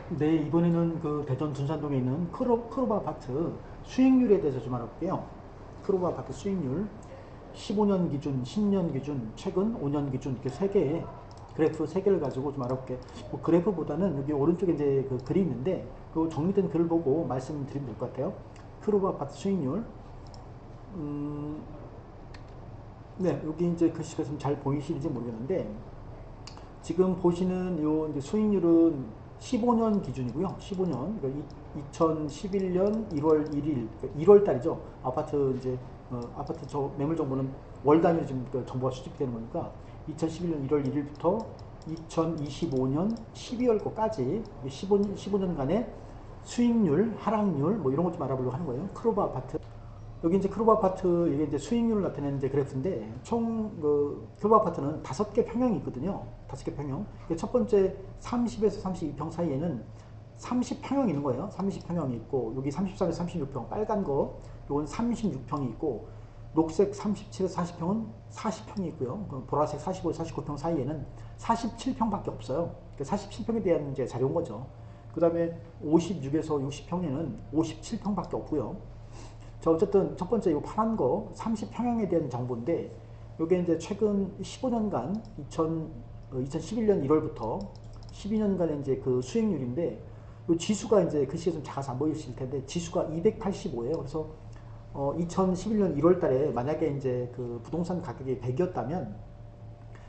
네, 이번에는 그 대전 둔산동에 있는 크로바 아파트 수익률에 대해서 좀 알아볼게요. 크로바 아파트 수익률 15년 기준, 10년 기준, 최근 5년 기준 이렇게 세 개의 그래프 세 개를 가지고 좀 알아볼게요. 뭐 그래프보다는 여기 오른쪽에 이제 그 글이 있는데 그 정리된 글을 보고 말씀드리면 될 것 같아요. 크로바 아파트 수익률. 음, 네, 여기 이제 글씨가 좀 잘 보이시는지 모르겠는데 지금 보시는 요 이제 수익률은 15년 기준이고요. 15년, 그러니까 2011년 1월 1일, 그러니까 1월 달이죠. 아파트 이제 아파트 저 매물 정보는 월 단위로 지금 그 정보가 수집되는 거니까 2011년 1월 1일부터 2025년 12월 거까지 15년간의 수익률, 하락률 뭐 이런 것 좀 알아보려고 하는 거예요. 크로바 아파트. 여기 이제 크로바 아파트 이게 이제 수익률을 나타내는 이제 그래프인데 총 그 크로바 아파트는 5개 평형이 있거든요. 5개 평형. 첫 번째 30에서 32평 사이에는 30평형이 있는 거예요. 30평형이 있고 여기 33에서 36평 빨간 거 요건 36평이 있고 녹색 37에서 40평은 40평이 있고요. 보라색 45에서 49평 사이에는 47평밖에 없어요. 47평에 대한 이제 자료인 거죠. 그 다음에 56에서 60평에는 57평밖에 없고요. 자, 어쨌든 첫 번째 이 파란 거 30평형에 대한 정보인데 이게 이제 최근 15년간 2011년 1월부터 12년간의 이제 그 수익률인데 이 지수가 이제 글씨가 좀 작아서 안 보이실 텐데 지수가 285예요. 그래서 2011년 1월 달에 만약에 이제 그 부동산 가격이 100이었다면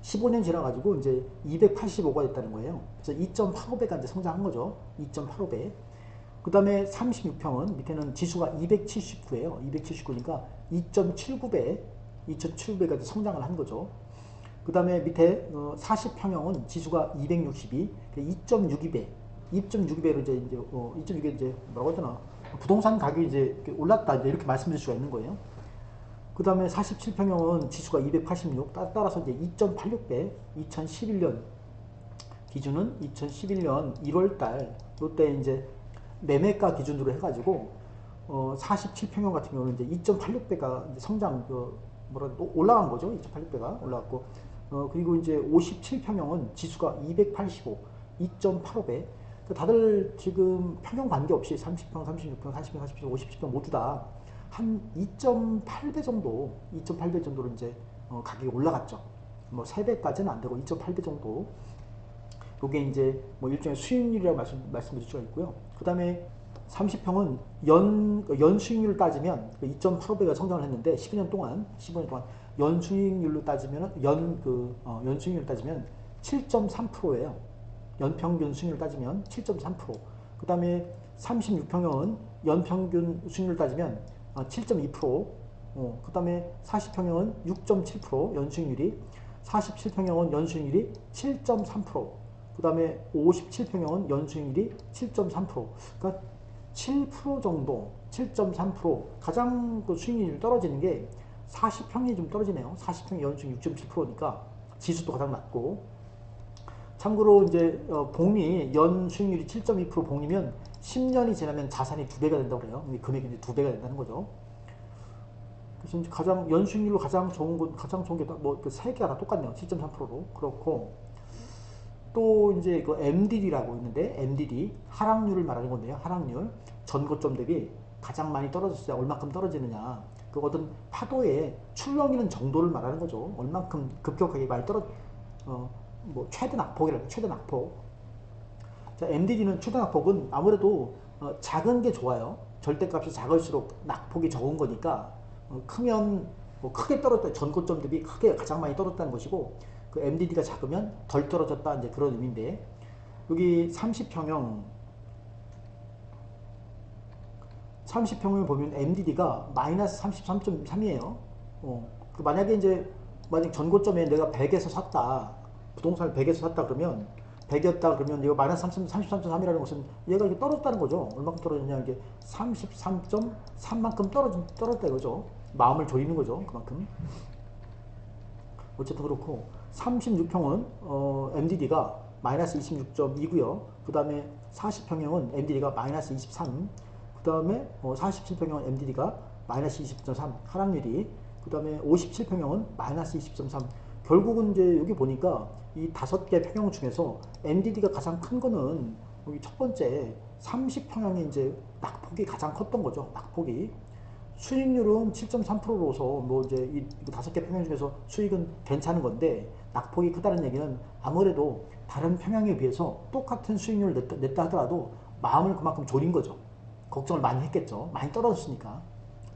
15년 지나가지고 이제 285가 됐다는 거예요. 그래서 2.85배가 이제 성장한 거죠. 2.85배. 그 다음에 36평은 밑에는 지수가 279예요. 279니까 2.79배, 2.79배가 성장을 한 거죠. 그 다음에 밑에 40평형은 지수가 262, 2.62배, 2.62배로 이제 2.62배 이제 뭐라고 하잖아. 부동산 가격이 이제 올랐다 이렇게 말씀드릴 수가 있는 거예요. 그 다음에 47평형은 지수가 286, 따라서 이제 2.86배, 2011년 기준은 2011년 1월달 요때 이제 매매가 기준으로 해가지고 47평형 같은 경우는 이제 2.86배가 이제 성장 올라간 거죠. 2.86배가 올라갔고 그리고 이제 57평형은 지수가 285, 2.85배. 다들 지금 평형 관계없이 30평, 36평, 40평, 47평, 57평 모두 다 한 2.8배 정도, 2.8배 정도로 이제 가격이 올라갔죠. 뭐 3배까지는 안 되고 2.8배 정도. 요게 이제 뭐 일종의 수익률이라고 말씀드릴 수가 있고요. 그 다음에 30평은 연 수익률을 따지면 2.85배가 성장을 했는데 12년 동안 연 수익률로 따지면 연 수익률 따지면 7.3%예요. 연평균 수익률 따지면 7.3%. 그 다음에 36평형은 연평균 수익률 따지면 7.2%. 그 다음에 40평형은 6.7% 연수익률이, 47평형은 연수익률이 7.3%. 그 다음에 57평형은 연수익률이 7.3%. 그러니까 7% 정도, 7.3% 가장 그 수익률이 떨어지는 게 40평이 좀 떨어지네요. 40평이 연수익 6.7%니까 지수도 가장 낮고. 참고로 이제 복리 연 수익률이 7.2% 복리면 10년이 지나면 자산이 2배가 된다고 그래요. 금액이 이제 2배가 된다는 거죠. 그래서 이제 가장 연수익률로 가장 좋은 건 가장 좋은 게 뭐세 개가 다 똑같네요. 7.3%로 그렇고 또 이제 그 MDD라고 있는데 MDD 하락률을 말하는 건데요. 하락률 전고점 대비 가장 많이 떨어졌을 때 얼마큼 떨어지느냐. 그 어떤 파도의 출렁이는 정도를 말하는 거죠. 얼만큼 급격하게 많이 뭐 최대 낙폭이라고 최대 낙폭. 자, MDD는 최대 낙폭은 아무래도 작은 게 좋아요. 절대값이 작을수록 낙폭이 적은 거니까 크면 뭐 크게 떨어졌다 전고점 대비 크게 가장 많이 떨어졌다는 것이고 그 MDD가 작으면 덜 떨어졌다 이제 그런 의미인데 여기 30평을 보면 MDD가 마이너스 33.3이에요. 그 만약에 이제 만약 전고점에 내가 100에서 샀다 부동산을 100에서 샀다 그러면 100이었다 그러면 이거 마이너스 33.3이라는 것은 얘가 이렇게 떨어졌다는 거죠. 얼마큼 떨어졌냐 이게 33.3만큼 떨어졌다 이거죠. 마음을 졸이는 거죠. 그만큼. 어쨌든 그렇고 36평은 MDD가 마이너스 26.2고요. 그 다음에 40평형은 MDD가 마이너스 23. 그 다음에 47평형은 MDD가 마이너스 20.3 하락률이. 그 다음에 57평형은 마이너스 20.3. 결국은 이제 여기 보니까 이 5개 평형 중에서 MDD가 가장 큰 거는 여기 첫 번째 30평형이 이제 낙폭이 가장 컸던 거죠. 낙폭이. 수익률은 7.3%로서 뭐 이제 이 다섯 개 평형 중에서 수익은 괜찮은 건데 낙폭이 크다는 얘기는 아무래도 다른 평형에 비해서 똑같은 수익률을 냈다 하더라도 마음을 그만큼 졸인 거죠. 걱정을 많이 했겠죠. 많이 떨어졌으니까.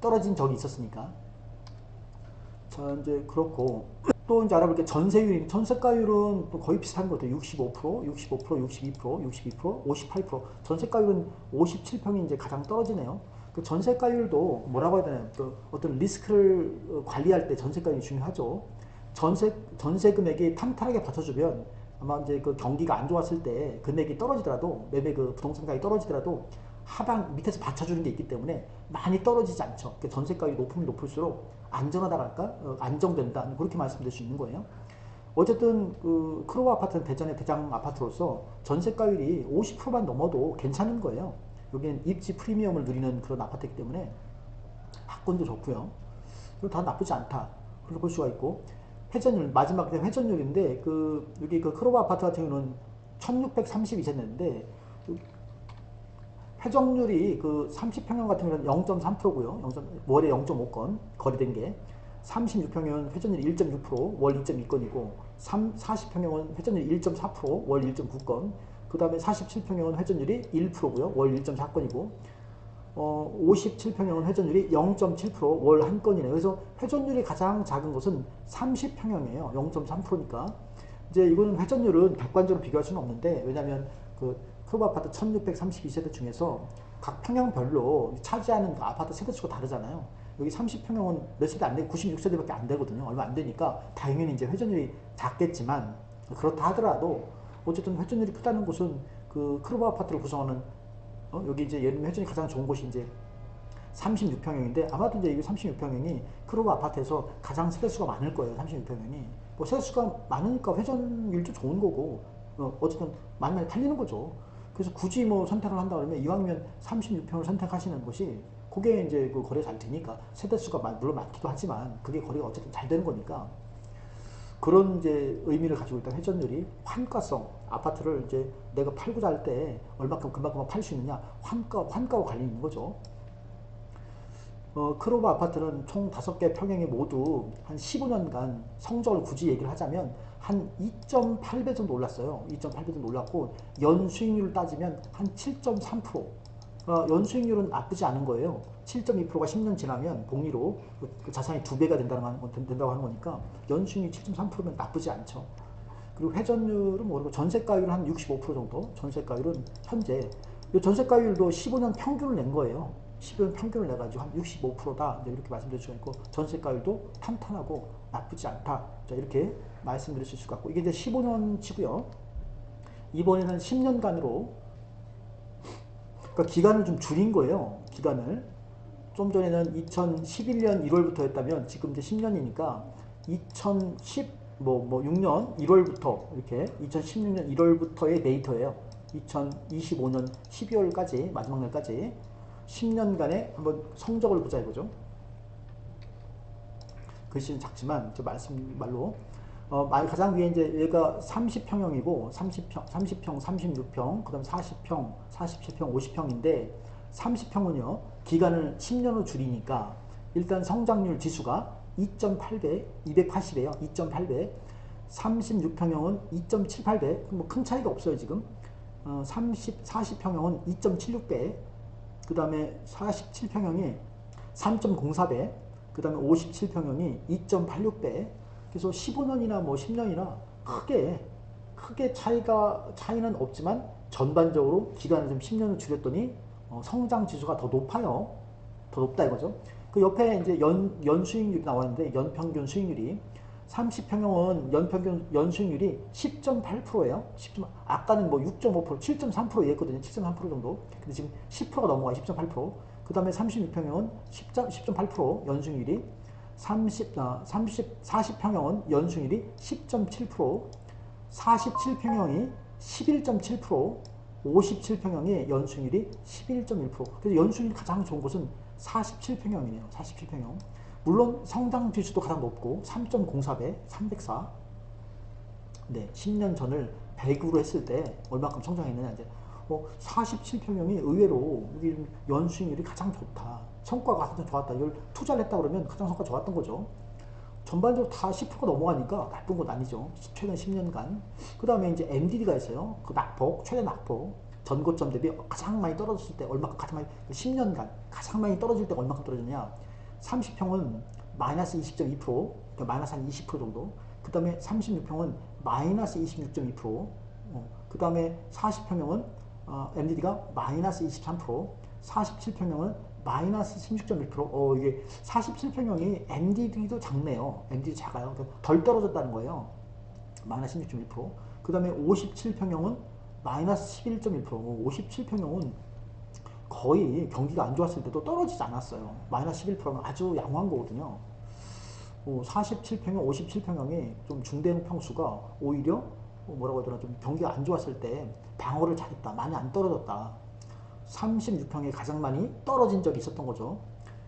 떨어진 적이 있었으니까. 자, 이제 그렇고 또 이제 알아볼 게 전세율, 전세가율은 또 거의 비슷한 것 같아요. 65%, 65%, 62%, 62%, 58%. 전세가율은 57평이 이제 가장 떨어지네요. 그 전세가율도 뭐라고 해야 되나요? 그 어떤 리스크를 관리할 때 전세가율이 중요하죠. 전세 금액이 탄탄하게 받쳐주면 아마 이제 그 경기가 안 좋았을 때 금액이 떨어지더라도 매매 그 부동산 가격이 떨어지더라도 하방 밑에서 받쳐주는 게 있기 때문에 많이 떨어지지 않죠. 그 전세가율이 높으면 높을수록 안전하다랄까 안정된다 그렇게 말씀드릴 수 있는 거예요. 어쨌든 그 크로바 아파트는 대전의 대장 아파트로서 전세가율이 50%만 넘어도 괜찮은 거예요. 여기는 입지 프리미엄을 누리는 그런 아파트이기 때문에 학군도 좋고요. 그리고 다 나쁘지 않다 그렇게 볼 수가 있고 회전율 마지막 회전율인데 그 여기 그 크로바 아파트 같은 경우는 1632세대인데 회전율이 그 30평형 같은 경우는 0.3%고요. 월에 0.5건 거래된 게 36평형은 회전율이 1.6%, 월 2.2건이고 40평형은 회전율이 1.4%, 월 1.9건 그 다음에 47평형은 회전율이 1%고요. 월 1.4건이고 57평형은 회전율이 0.7%, 월 1건이네요. 그래서 회전율이 가장 작은 곳은 30평형이에요. 0.3%니까 이제 이거는 회전율은 객관적으로 비교할 수는 없는데 왜냐하면 그 크로바 아파트 1632세대 중에서 각 평형별로 차지하는 그 아파트 세대수가 다르잖아요. 여기 30평형은 몇 세대 안 되고 96세대밖에 안 되거든요. 얼마 안 되니까 당연히 이제 회전율이 작겠지만 그렇다 하더라도 어쨌든 회전율이 크다는 곳은 그 크로바 아파트를 구성하는 여기 이제 예를 들면 회전이 가장 좋은 곳이 이제 36평형인데 아마도 이제 이 36평형이 크로바 아파트에서 가장 세대수가 많을 거예요. 36평형이 뭐 세대수가 많으니까 회전율도 좋은 거고 어쨌든 많이 팔리는 거죠. 그래서 굳이 뭐 선택을 한다 그러면 이왕이면 36평을 선택하시는 것이 그게 이제 그 거래 잘 되니까 세대수가 물론 많기도 하지만 그게 거래가 어쨌든 잘 되는 거니까 그런 이제 의미를 가지고 있다. 회전율이 환가성 아파트를 이제 내가 팔고자 할 때 얼마큼 금방 팔 수 있느냐 환가와 관련이 있는 거죠. 크로바 아파트는 총 5개 평형이 모두 한 15년간 성적을 굳이 얘기를 하자면 한 2.8배 정도 올랐어요. 2.8배 정도 올랐고 연수익률을 따지면 한 7.3%. 연수익률은 나쁘지 않은 거예요. 7.2%가 10년 지나면 복리로 그 자산이 2배가 된다고 하는 거니까 연수익률 7.3%면 나쁘지 않죠. 그리고 회전율은 모르고 전세가율은 한 65% 정도. 전세가율은 현재 이 전세가율도 15년 평균을 낸 거예요. 10년 평균을 내가지고 한 65%다 이렇게 말씀드릴 수가 있고 전세가율도 탄탄하고 나쁘지 않다 이렇게 말씀드릴 수 있을 것 같고 이게 이제 15년치고요. 이번에는 10년간으로 그러니까 기간을 좀 줄인 거예요. 기간을 좀 전에는 2011년 1월부터 했다면 지금 이제 10년이니까 6년 1월부터 이렇게 2016년 1월부터의 데이터예요. 2025년 12월까지 마지막 날까지 10년간의 한번 성적을 보자 이거죠. 글씨는 작지만 저 말로 가장 위에 이제 얘가 30평형이고 30평, 36평, 그다음 40평, 47평, 50평인데 30평은요 기간을 10년으로 줄이니까 일단 성장률 지수가 2.8배, 280이에요. 2.8배. 36평형은 2.78배. 뭐 큰 차이가 없어요 지금. 40평형은 2.76배. 그 다음에 47평형이 3.04배, 그 다음에 57평형이 2.86배. 그래서 15년이나 뭐 10년이나 크게 차이는 없지만 전반적으로 기간을 좀 10년을 줄였더니 성장 지수가 더 높아요. 더 높다 이거죠. 그 옆에 이제 연수익률이 나왔는데 연평균 수익률이 30평형은 연수익률이 10.8%예요. 아까는 뭐 6.5%, 7.3% 얘기했거든요. 7.3% 정도. 근데 지금 10%가 넘어가요. 10.8%. 그 다음에 36평형은 10.8% 연수익률이 40평형은 연수익률이 10.7%, 47평형이 11.7%, 57평형의 연수익률이 11.1%. 그래서 연수익률이 가장 좋은 곳은 47평형이네요. 47평형. 물론 성장 지수도 가장 높고 3.04배, 304. 네, 10년 전을 100으로 했을 때 얼마큼 성장했느냐 이제 47평형이 의외로 여기 연수익률이 가장 좋다. 성과가 가장 좋았다. 이걸 투자를 했다 그러면 가장 성과 좋았던 거죠. 전반적으로 다 10%가 넘어가니까 나쁜 건 아니죠. 최근 10년간. 그 다음에 이제 MDD가 있어요. 그 낙폭, 최대 낙폭. 전고점 대비 가장 많이 떨어졌을 때 얼마큼, 가장 많이, 10년간 가장 많이 떨어질 때 얼마큼 떨어졌냐. 30평은 마이너스 20.2%, 그러니까 마이너스 한 20% 정도. 그 다음에 36평은 마이너스 26.2%. 그 다음에 40평형은 MDD가 마이너스 23%, 47평형은 마이너스 16.1%. 이게 47평형이 MDD도 작네요. MDD 작아요. 그러니까 덜 떨어졌다는 거예요. 마이너스 16.1%. 그 다음에 57평형은 마이너스 11.1%. 57평형은 거의 경기가 안 좋았을 때도 떨어지지 않았어요. 마이너스 11%는 아주 양호한 거거든요. 47평형, 57평형이 좀 중대형 평수가 오히려 뭐라고 하더라, 좀 경기가 안 좋았을 때 방어를 잘했다. 많이 안 떨어졌다. 36평에 가장 많이 떨어진 적이 있었던 거죠.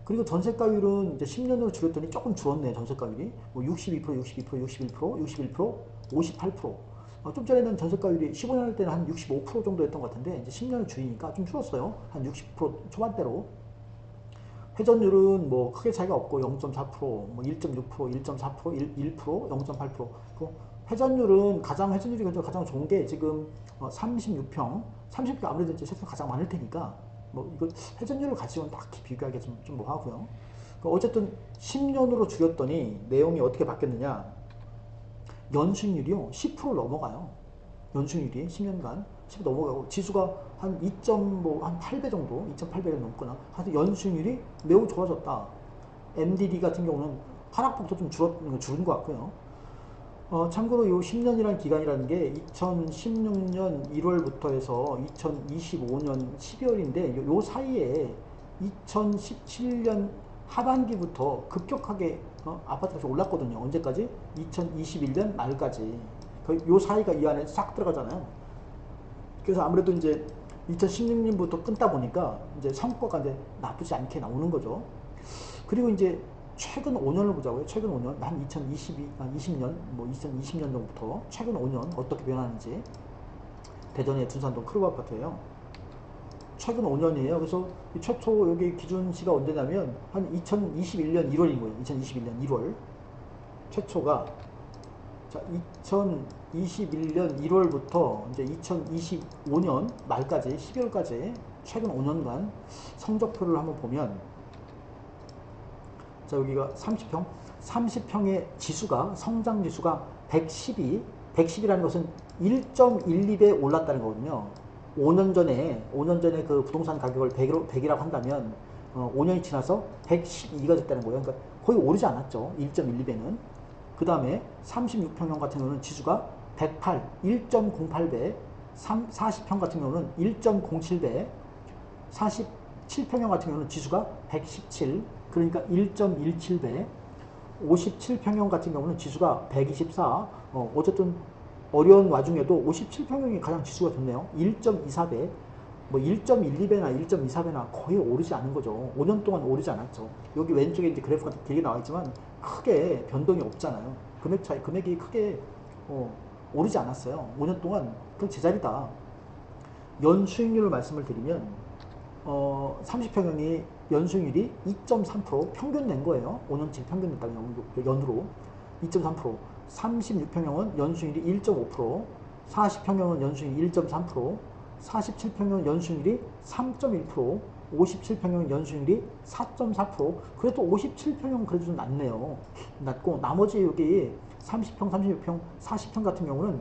그리고 전세가율은 이제 10년으로 줄였더니 조금 줄었네. 전세가율이 62%, 62%, 61%, 61%, 58%. 좀 전에는 전세가율이 15년 할 때는 한 65% 정도였던 것 같은데 이제 10년을 줄이니까 좀 줄었어요. 한 60% 초반대로. 회전율은 뭐 크게 차이가 없고 0.4%, 뭐 1.6%, 1.4%, 1%, 0.8%. 회전율은 회전율이 가장 좋은 게 지금 36평, 30평 아무래도 이제 세수가 가장 많을 테니까 뭐 이거 회전율을 가지고는 딱히 비교하기 좀 뭐하고요. 어쨌든 10년으로 줄였더니 내용이 어떻게 바뀌었느냐? 연수익률이요 10% 넘어가요. 연수익률이 10년간 10% 넘어가고 지수가 한 8배 정도, 2.8배가 넘거나 하여튼 연수익률이 매우 좋아졌다. MDD 같은 경우는 하락폭도 좀 줄은 것 같고요. 참고로 이 10년이라는 기간이라는 게 2016년 1월부터 해서 2025년 12월인데 요 사이에 2017년 하반기부터 급격하게 아파트가 올랐거든요. 언제까지? 2021년 말까지. 요 사이가 이 안에 싹 들어가잖아요. 그래서 아무래도 이제 2016년부터 끊다 보니까 이제 성과가 이제 나쁘지 않게 나오는 거죠. 그리고 이제 최근 5년을 보자고요. 최근 5년, 한 2020년, 뭐 2020년도부터 최근 5년 어떻게 변하는지. 대전의 둔산동 크루브 아파트예요. 최근 5년이에요. 그래서 최초 여기 기준시가 언제냐면 한 2021년 1월인 거예요. 2021년 1월. 최초가 자, 2021년 1월부터 이제 2025년 말까지 12월까지 최근 5년간 성적표를 한번 보면 자, 여기가 30평의 지수가 성장 지수가 110이라는 것은 1.12배 올랐다는 거거든요. 5년 전에 그 부동산 가격을 100이라고 한다면 5년이 지나서 112가 됐다는 거예요. 그러니까 거의 오르지 않았죠. 1.12배는. 그 다음에 36평형 같은 경우는 지수가 108, 1.08배, 40평 같은 경우는 1.07배, 47평형 같은 경우는 지수가 117, 그러니까 1.17배, 57평형 같은 경우는 지수가 124, 어쨌든 어려운 와중에도 57평형이 가장 지수가 좋네요. 1.24배, 뭐 1.12배나 1.24배나 거의 오르지 않은 거죠. 5년 동안 오르지 않았죠. 여기 왼쪽에 이제 그래프가 길게 나와 있지만 크게 변동이 없잖아요. 금액이 크게 오르지 않았어요. 5년 동안 그 제자리다. 연수익률을 말씀을 드리면 30평형이 연수익률이 2.3% 평균 낸 거예요. 5년치 평균 냈다는 연으로 2.3%. 36평형은 연수익률이 1.5%, 40평형은 연수익률이 1.3%, 47평형은 연수익률이 3.1%, 57평형은 연수익률이 4.4%. 그래도 57평형은 그래도 좀 낮고 나머지 여기 30평, 36평, 40평 같은 경우는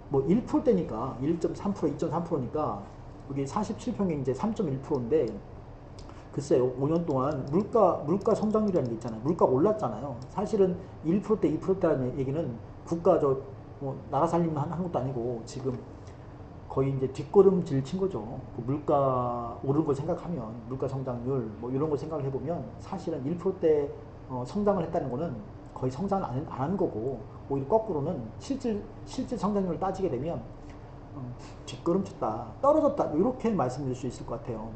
뭐 1%대니까 1.3%, 2.3%니까 여기 47평이 이제 3.1%인데 글쎄요, 5년 동안 물가 성장률이라는 게 있잖아요. 물가가 올랐잖아요. 사실은 1%대, 2%대라는 얘기는 국가 나라 살림만 한 것도 아니고 지금 거의 이제 뒷걸음질 친 거죠. 그 물가 오르는 걸 생각하면 물가 성장률 뭐 이런 걸 생각을 해보면 사실은 1%대 성장을 했다는 거는 거의 성장을 안 한 거고 오히려 거꾸로는 실질 성장률을 따지게 되면 뒷걸음쳤다, 떨어졌다 이렇게 말씀드릴 수 있을 것 같아요.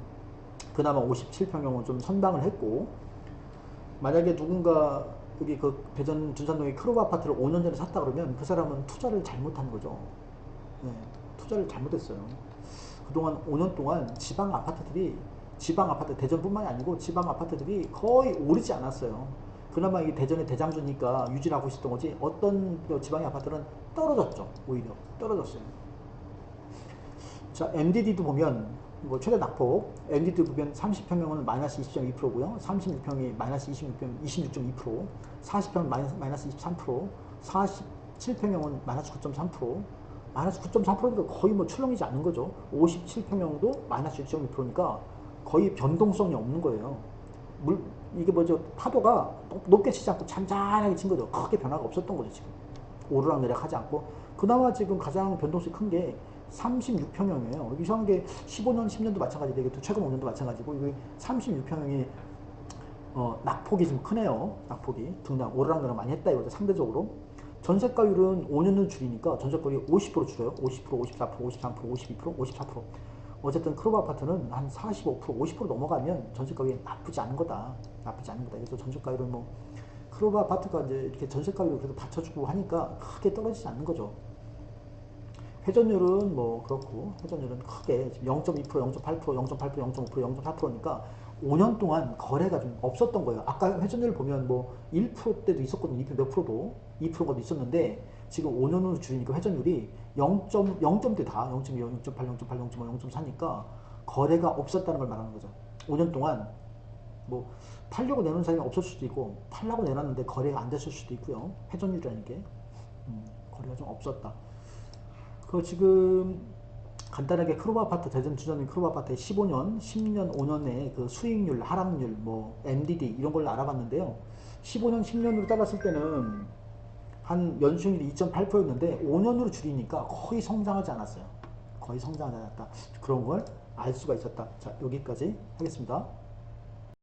그나마 57평형은 좀 선방을 했고 만약에 누군가 여기 그 대전 둔산동의 크로브 아파트를 5년 전에 샀다 그러면 그 사람은 투자를 잘못한 거죠. 네, 투자를 잘못했어요. 그동안 5년 동안 지방 아파트들이 대전뿐만이 아니고 지방 아파트들이 거의 오르지 않았어요. 그나마 이게 대전의 대장주니까 유지를 하고 있었던 거지 어떤 지방의 아파트는 떨어졌죠. 오히려 떨어졌어요. 자, MDD도 보면 뭐 최대 낙폭 MDD 보면 30평형은 마이너스 20.2%고요. 36평이 마이너스 26.2%, 40평은 마이너스 23%, 47평형은 마이너스 9.3%, 마이너스 9.3%니까 거의 뭐 출렁이지 않는 거죠. 57평형도 마이너스 6.2%니까 거의 변동성이 없는 거예요. 이게 뭐죠? 파도가 높게 치지 않고 잔잔하게 친 거죠. 크게 변화가 없었던 거죠, 지금. 오르락내리락 하지 않고. 그나마 지금 가장 변동성이 큰 게 36평형이에요. 이상한 게 15년, 10년도 마찬가지고, 이게 최근 5년도 마찬가지고, 이게 36평형이, 낙폭이 좀 크네요. 낙폭이. 등락, 오르락내리락 많이 했다 이거죠, 상대적으로. 전세가율은 5년을 줄이니까 전세가율이 50% 줄여요. 50%, 54%, 53%, 52%, 54%. 어쨌든 크로바 아파트는 한 45%, 50% 넘어가면 전세가율이 나쁘지 않은 거다. 나쁘지 않은 거다. 그래서 전세가율은 뭐 크로바 아파트가 이제 이렇게 전세가율을 그래도 받쳐주고 하니까 크게 떨어지지 않는 거죠. 회전율은 뭐 그렇고 회전율은 크게 0.2%, 0.8%, 0.8%, 0.5%, 0.4%니까 5년 동안 거래가 좀 없었던 거예요. 아까 회전율 보면 뭐 1%대도 있었거든요. 2% 몇 프로도 2%가 있었는데 지금 5년으로 줄이니까 회전율이 0.0점대 다 0.2, 0.8, 0.8, 0.5, 0.4니까 거래가 없었다는 걸 말하는 거죠. 5년 동안 뭐 팔려고 내놓은 사람이 없을 수도 있고 팔라고 내놨는데 거래가 안 됐을 수도 있고요. 회전율이라는 게 거래가 좀 없었다. 그 지금 간단하게 크로바 아파트 대전 주전인 크로바 아파트의 15년, 10년, 5년의 그 수익률, 하락률, 뭐 MDD 이런 걸 알아봤는데요. 15년, 10년으로 따봤을 때는 한 연수익률이 2.8%였는데 5년으로 줄이니까 거의 성장하지 않았어요. 거의 성장하지 않았다. 그런 걸 알 수가 있었다. 자, 여기까지 하겠습니다.